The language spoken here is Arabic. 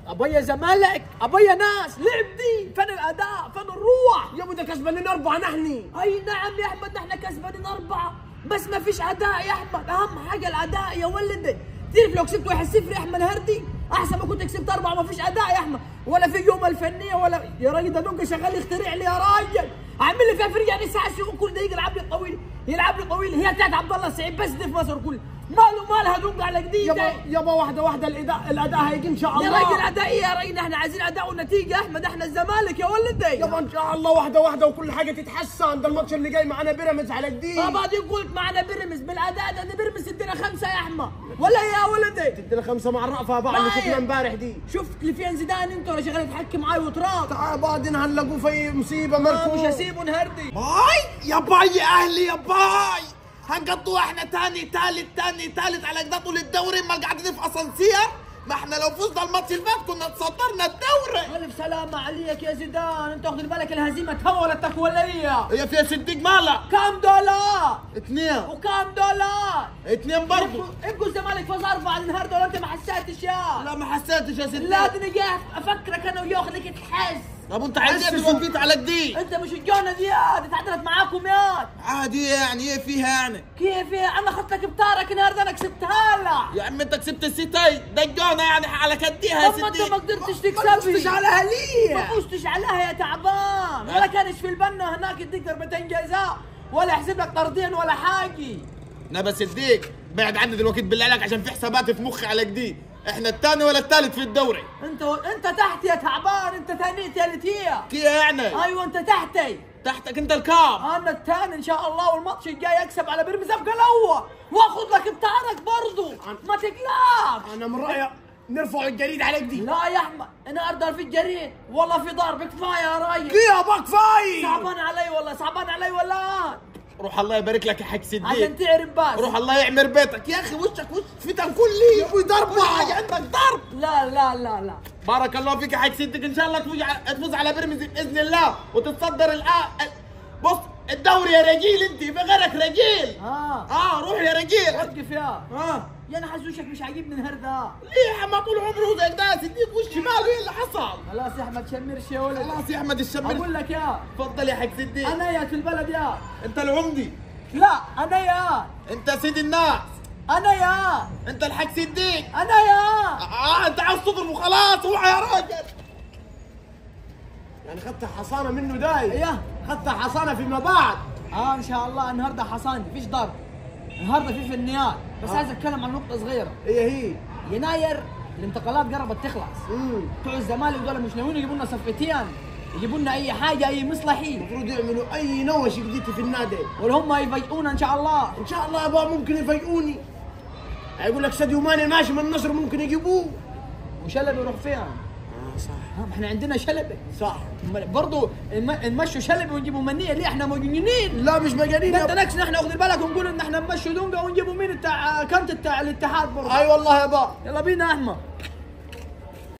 ابويا زمالك، ابويا ناس، لعب دي، فين الاداء؟ فين الروح؟ يا ابو ده كسبانين 4 نحن. اي نعم يا احمد، نحن كسبانين 4 بس ما فيش اداء يا احمد، اهم حاجه الاداء يا ولدي. تعرف لو كسبت 1-0 يا احمد هردي احسن ما كنت كسبت 4 ما فيش اداء يا احمد، ولا في جمل فنيه ولا يا راجل. ده دونجا شغال يخترع لي يا راجل، عامل لي فيها فريق يعني ساعه كل دقيقه يلعب لي طويل يلعب لي طويل. هي بتاعت عبد الله السعيد بس دي في مصر كل مالها دونجا على جديد. يابا واحده الاداء هيجي ان شاء الله. يا راجل اداء ايه يا راجل؟ احنا عايزين اداء ونتيجه يا احمد، احنا الزمالك يا ولدي. يابا ان شاء الله واحده وكل حاجه تتحسن. ده الماتش اللي جاي معانا بيراميدز على جديد. بعدين قلت معانا بيراميدز بالاداء ده بيراميدز تدينا 5 يا احمد ولا يا ولدي؟ تدينا 5 مع الرأفة بقى اللي شفناها امبارح دي. شفت اللي فين زيدان انت ولا شغال تحكي معاي وتراض؟ تعال بعدين هنلاقوه في مصيبه مركوب. مش هسيبه نهردي. باي يا باي يا اهلي يا باي، هنقضوا احنا تاني تالت على كده طول الدوري. ما قاعدين في اسانسير، ما احنا لو فزنا الماتش اللي فات كنا تصدرنا الدوري. الف سلامة عليك يا زيدان، انت واخد بالك الهزيمة تهولتك ولا هي؟ هي فيها صدق مالك؟ كم دولار؟ 2. وكم دولار؟ 2 برضه. ابقوا الزمالك فاز 4 النهارده ولا انت ما حسيتش يا؟ لا ما حسيتش يا صدق. لا ده انا جاي افكرك انا وياه خليك تحس. طب انت عايز ايه دلوقتي على جديد؟ انت مش الجونة دي اتعدلت معاكم يا عادي يعني ايه فيها يعني؟ كيف انا اخذت لك بطارك النهارده انا كسبتها لك. يا عم انت كسبت السيتاي ده الجونة يعني على كديها يا طب ما انت صديق. ما قدرتش تكسبي. ما فزتش عليها ليه؟ ما فزتش عليها يا تعبان، ولا كانش في البنا هناك يديك ضربتين جزاء ولا يحسب لك طردين ولا حاجه. انا بس صديق بعد عني دلوقتي بالله عليك عشان في حسابات في مخي على جديد. احنا الثاني ولا الثالث في الدوري؟ انت تحت يا تعبان، انت ثاني ثالثيه. كيف يعني؟ ايوه انت تحتي. تحتك انت الكام. انا الثاني ان شاء الله، والماتش الجاي اكسب على بيراميدز ابقى الاول واخذ لك بطارك برضه ما تقلقش. انا من رايي نرفع الجريد على جديد. لا يا احمد النهارده في الجريد والله في ضرب كفايه يا راجل. كيف يابا كفايه؟ صعبان علي والله، صعبان علي ولا روح الله يبارك لك يا حق صديق. عشان تعرف بس. روح الله يعمر بيتك يا اخي. وش فتن كلي يا ابوي ضربه. حاجه عندك ضرب. لا بارك الله فيك يا حق صديق. ان شاء الله تفوز على بيراميدز باذن الله وتتصدر الان. بص الدوري يا رجيل، انت بغيرك رجيل. روح يا رجيل. وقف يا يا انا حزوشك مش عاجبني النهارده. ليه يا عم طول عمره زي ده صديق؟ وش ماله؟ ايه اللي حصل؟ خلاص يا احمد شمرش يا ولد. خلاص يا احمد الشمر. اقول لك يا تفضل يا حق صديق. انا يا في البلد يا. انت العمدي. لا انا يا. انت سيد الناس. انا يا. انت الحق صديق. انا يا. انت عاوز تضرب وخلاص. اوعى يا راجل. يعني خدت حصانه منه داي. ايه خدت حصانه فيما بعد. ان شاء الله النهارده حصاني فيش ضرب. النهارده في فنيات بس عايز اتكلم عن نقطه صغيره. هي يناير الانتقالات قربت تخلص. بتوع الزمالك دول مش ناويين يجيبوا لنا صفقتين، يجيبوا لنا اي حاجه اي مصلحي. المفروض يعملوا اي نوش جديد في النادي. ولا هم يفاجئونا ان شاء الله. ان شاء الله يابا ممكن يفاجئوني. هيقول لك ساديو ماني ماشي من النصر ممكن يجيبوه. وشلبي يروح فين؟ صح. احنا عندنا شلبي. صح. برضه نمشوا شلبي ونجيبوا منيه. ليه احنا مجنونين؟ لا مش مجانين. انت نكس نحن واخدين بالك ونقول ان احنا نمشوا دونجا ونجيبوا مين كانت الاتحاد برضه. اي والله يابا. يلا بينا يا احمد.